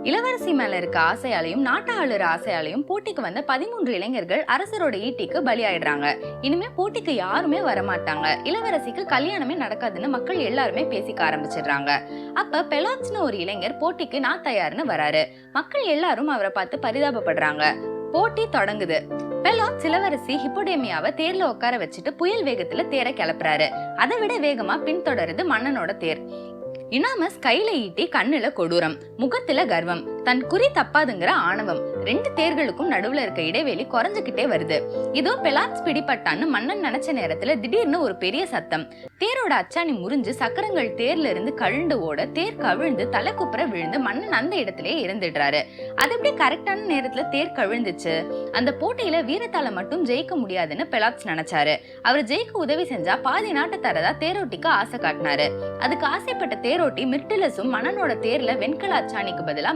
இளவரசி மேல இருக்க ஆசையாலையும் நாட்டை ஆளுற ஆசையாலையும் போட்டிக்கு வந்த 13 இளைஞர்கள் அரசரோட ஈட்டிக்கு பலியாயிடுறாங்க. இனிமே போட்டிக்கு யாருமே வரமாட்டாங்க. இளவரசிக்கு கல்யாணமே நடக்காதுன்னு மக்கள் எல்லாருமே பேசிக்க ஆரம்பிச்சிடுறாங்க. அப்ப பெலாட்ஸ்னு ஒரு இளைஞர் போட்டிக்கு நான் தயார்னு வராரு. மக்கள் எல்லாரும் அவரை பார்த்து பரிதாபப்படுறாங்க. போட்டி தொடங்குது. பெலாட்ஸ் இளவரசி ஹிப்போடேமியாவை தேர்ல உட்கார வச்சுட்டு புயல் வேகத்துல தேரை கிளப்புறாரு. அதை விட வேகமா பின்தொடருது மன்னனோட தேர். யுனாமஸ் கையில ஈட்டி, கண்ணுல கொடூரம், முகத்துல கர்வம், தன் குறி தப்பாதுங்கிற ஆணவம். 2 தேர்களுக்கும் நடுவுல இருக்க இடைவெளி குறைஞ்சுக்கிட்டே வருது. இதோ பெலாட்ஸ் பிடிபட்டான்னு மன்னன் நினைச்ச நேரத்துல திடீர்னு ஒரு பெரிய சத்தம். தேரோட அச்சாணி முறிஞ்சு சக்கரங்கள் தேர்ல இருந்து கழுண்டு ஓட தேர் கவிழ்ந்து தலை குப்புற விழுந்து மன்னன் அந்த இடத்திலேயே இறந்துடுறாரு. அது எப்படி கரெக்டான நேரத்துல தேர் கவிழ்ந்துச்சு? அந்த போட்டியில வீரத்தால மட்டும் ஜெயிக்க முடியாதுன்னு பெலாட்ஸ் நினைச்சாரு. அவர் ஜெயிக்க உதவி செஞ்சா பாதி நாட்டை தரதா தேரோட்டிக்கு ஆசை காட்டினாரு. அதுக்கு ஆசைப்பட்ட தேரோட்டி மிர்டிலஸும் மன்னனோட தேர்ல வெண்கல அச்சாணிக்கு பதிலா